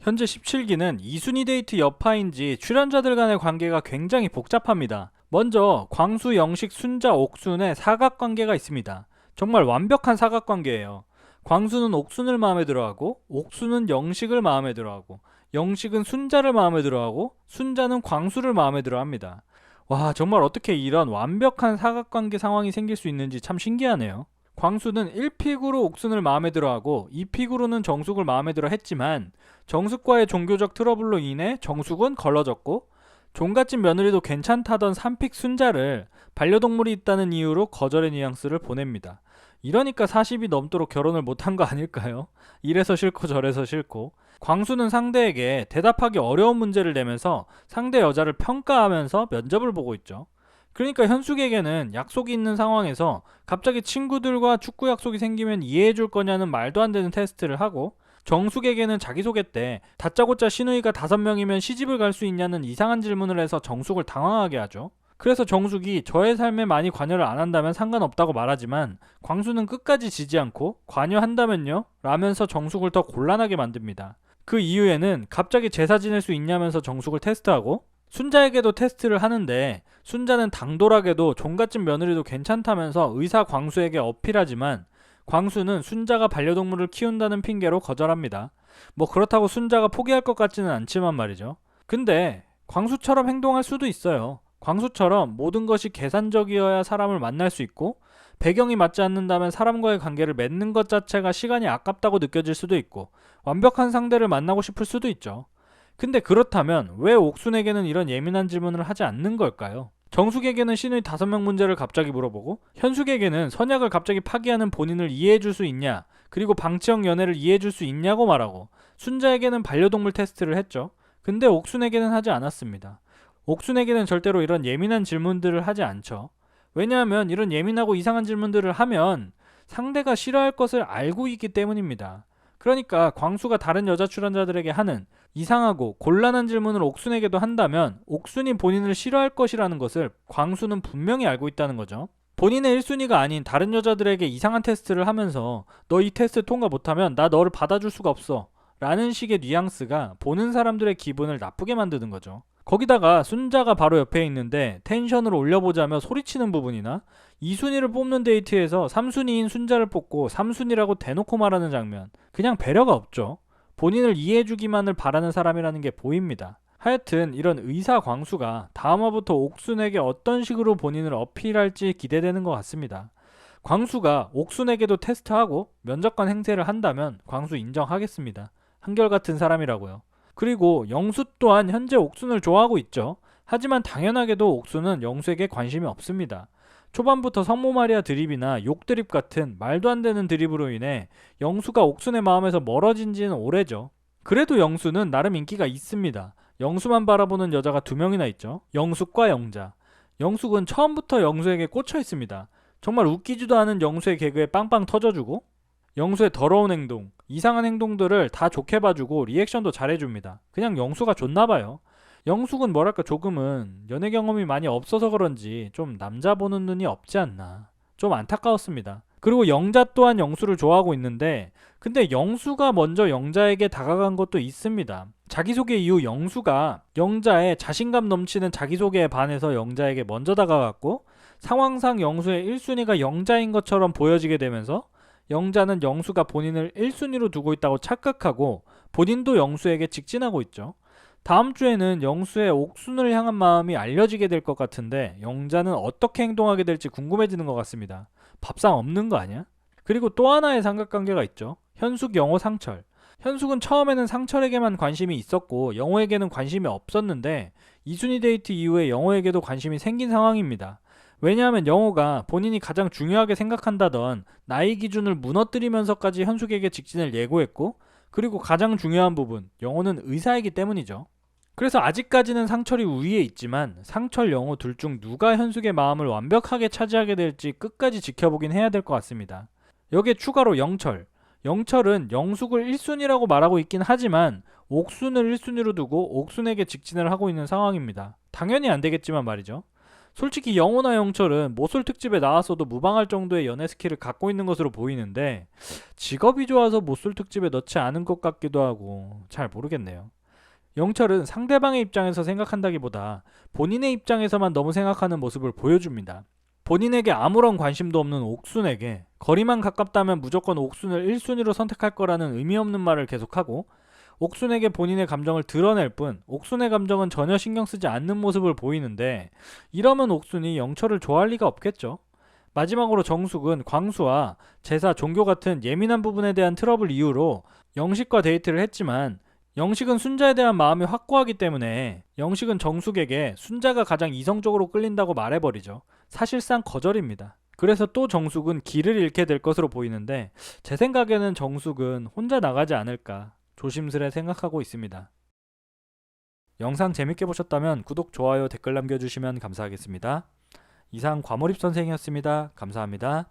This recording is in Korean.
현재 17기는 2순위 데이트 여파인지 출연자들 간의 관계가 굉장히 복잡합니다. 먼저 광수, 영식, 순자, 옥순의 사각관계가 있습니다. 정말 완벽한 사각관계예요. 광수는 옥순을 마음에 들어하고, 옥순은 영식을 마음에 들어하고, 영식은 순자를 마음에 들어하고, 순자는 광수를 마음에 들어합니다. 와, 정말 어떻게 이런 완벽한 사각관계 상황이 생길 수 있는지 참 신기하네요. 광수는 1픽으로 옥순을 마음에 들어하고 2픽으로는 정숙을 마음에 들어 했지만 정숙과의 종교적 트러블로 인해 정숙은 걸러졌고, 종갓집 며느리도 괜찮다던 3픽 순자를 반려동물이 있다는 이유로 거절의 뉘앙스를 보냅니다. 이러니까 40이 넘도록 결혼을 못한 거 아닐까요? 이래서 싫고 저래서 싫고. 광수는 상대에게 대답하기 어려운 문제를 내면서 상대 여자를 평가하면서 면접을 보고 있죠. 그러니까 현숙에게는 약속이 있는 상황에서 갑자기 친구들과 축구 약속이 생기면 이해해 줄 거냐는 말도 안 되는 테스트를 하고, 정숙에게는 자기소개 때 다짜고짜 시누이가 5명이면 시집을 갈 수 있냐는 이상한 질문을 해서 정숙을 당황하게 하죠. 그래서 정숙이 저의 삶에 많이 관여를 안 한다면 상관없다고 말하지만 광수는 끝까지 지지 않고 관여한다면요? 라면서 정숙을 더 곤란하게 만듭니다. 그 이후에는 갑자기 제사 지낼 수 있냐면서 정숙을 테스트하고, 순자에게도 테스트를 하는데 순자는 당돌하게도 종갓집 며느리도 괜찮다면서 의사 광수에게 어필하지만 광수는 순자가 반려동물을 키운다는 핑계로 거절합니다. 뭐 그렇다고 순자가 포기할 것 같지는 않지만 말이죠. 근데 광수처럼 행동할 수도 있어요. 광수처럼 모든 것이 계산적이어야 사람을 만날 수 있고, 배경이 맞지 않는다면 사람과의 관계를 맺는 것 자체가 시간이 아깝다고 느껴질 수도 있고, 완벽한 상대를 만나고 싶을 수도 있죠. 근데 그렇다면 왜 옥순에게는 이런 예민한 질문을 하지 않는 걸까요? 정숙에게는 신의 5명 문제를 갑자기 물어보고, 현숙에게는 선약을 갑자기 파기하는 본인을 이해해줄 수 있냐, 그리고 방치형 연애를 이해해줄 수 있냐고 말하고, 순자에게는 반려동물 테스트를 했죠. 근데 옥순에게는 하지 않았습니다. 옥순에게는 절대로 이런 예민한 질문들을 하지 않죠. 왜냐하면 이런 예민하고 이상한 질문들을 하면 상대가 싫어할 것을 알고 있기 때문입니다. 그러니까 광수가 다른 여자 출연자들에게 하는 이상하고 곤란한 질문을 옥순에게도 한다면 옥순이 본인을 싫어할 것이라는 것을 광수는 분명히 알고 있다는 거죠. 본인의 1순위가 아닌 다른 여자들에게 이상한 테스트를 하면서 너 이 테스트 통과 못하면 나 너를 받아줄 수가 없어 라는 식의 뉘앙스가 보는 사람들의 기분을 나쁘게 만드는 거죠. 거기다가 순자가 바로 옆에 있는데 텐션을 올려보자며 소리치는 부분이나 2순위를 뽑는 데이트에서 3순위인 순자를 뽑고 3순위라고 대놓고 말하는 장면, 그냥 배려가 없죠. 본인을 이해해주기만을 바라는 사람이라는 게 보입니다. 하여튼 이런 의사 광수가 다음화부터 옥순에게 어떤 식으로 본인을 어필할지 기대되는 것 같습니다. 광수가 옥순에게도 테스트하고 면접관 행세를 한다면 광수 인정하겠습니다. 한결같은 사람이라고요. 그리고 영수 또한 현재 옥순을 좋아하고 있죠. 하지만 당연하게도 옥순은 영수에게 관심이 없습니다. 초반부터 성모 마리아 드립이나 욕 드립 같은 말도 안 되는 드립으로 인해 영수가 옥순의 마음에서 멀어진 지는 오래죠. 그래도 영수는 나름 인기가 있습니다. 영수만 바라보는 여자가 2명이나 있죠. 영숙과 영자. 영숙은 처음부터 영수에게 꽂혀 있습니다. 정말 웃기지도 않은 영수의 개그에 빵빵 터져주고, 영수의 더러운 행동, 이상한 행동들을 다 좋게 봐주고 리액션도 잘해줍니다. 그냥 영수가 좋나봐요. 영숙은 뭐랄까 조금은 연애 경험이 많이 없어서 그런지 좀 남자 보는 눈이 없지 않나, 좀 안타까웠습니다. 그리고 영자 또한 영수를 좋아하고 있는데, 근데 영수가 먼저 영자에게 다가간 것도 있습니다. 자기소개 이후 영수가 영자의 자신감 넘치는 자기소개에 반해서 영자에게 먼저 다가갔고, 상황상 영수의 1순위가 영자인 것처럼 보여지게 되면서 영자는 영수가 본인을 1순위로 두고 있다고 착각하고 본인도 영수에게 직진하고 있죠. 다음 주에는 영수의 옥순을 향한 마음이 알려지게 될 것 같은데 영자는 어떻게 행동하게 될지 궁금해지는 것 같습니다. 밥상 없는 거 아니야? 그리고 또 하나의 삼각관계가 있죠. 현숙, 영호, 상철. 현숙은 처음에는 상철에게만 관심이 있었고 영호에게는 관심이 없었는데 2순위 데이트 이후에 영호에게도 관심이 생긴 상황입니다. 왜냐하면 영호가 본인이 가장 중요하게 생각한다던 나이 기준을 무너뜨리면서까지 현숙에게 직진을 예고했고, 그리고 가장 중요한 부분, 영호는 의사이기 때문이죠. 그래서 아직까지는 상철이 우위에 있지만 상철, 영호 둘 중 누가 현숙의 마음을 완벽하게 차지하게 될지 끝까지 지켜보긴 해야 될 것 같습니다. 여기에 추가로 영철. 영철은 영숙을 1순위라고 말하고 있긴 하지만 옥순을 1순위로 두고 옥순에게 직진을 하고 있는 상황입니다. 당연히 안 되겠지만 말이죠. 솔직히 영호나 영철은 모쏠 특집에 나왔어도 무방할 정도의 연애 스킬을 갖고 있는 것으로 보이는데 직업이 좋아서 모쏠 특집에 넣지 않은 것 같기도 하고 잘 모르겠네요. 영철은 상대방의 입장에서 생각한다기보다 본인의 입장에서만 너무 생각하는 모습을 보여줍니다. 본인에게 아무런 관심도 없는 옥순에게 거리만 가깝다면 무조건 옥순을 1순위로 선택할 거라는 의미 없는 말을 계속하고 옥순에게 본인의 감정을 드러낼 뿐 옥순의 감정은 전혀 신경 쓰지 않는 모습을 보이는데 이러면 옥순이 영철을 좋아할 리가 없겠죠. 마지막으로 정숙은 광수와 제사, 종교 같은 예민한 부분에 대한 트러블 이후로 영식과 데이트를 했지만 영식은 순자에 대한 마음이 확고하기 때문에 영식은 정숙에게 순자가 가장 이성적으로 끌린다고 말해버리죠. 사실상 거절입니다. 그래서 또 정숙은 길을 잃게 될 것으로 보이는데 제 생각에는 정숙은 혼자 나가지 않을까 조심스레 생각하고 있습니다. 영상 재밌게 보셨다면 구독, 좋아요, 댓글 남겨주시면 감사하겠습니다. 이상 과몰입 선생이었습니다. 감사합니다.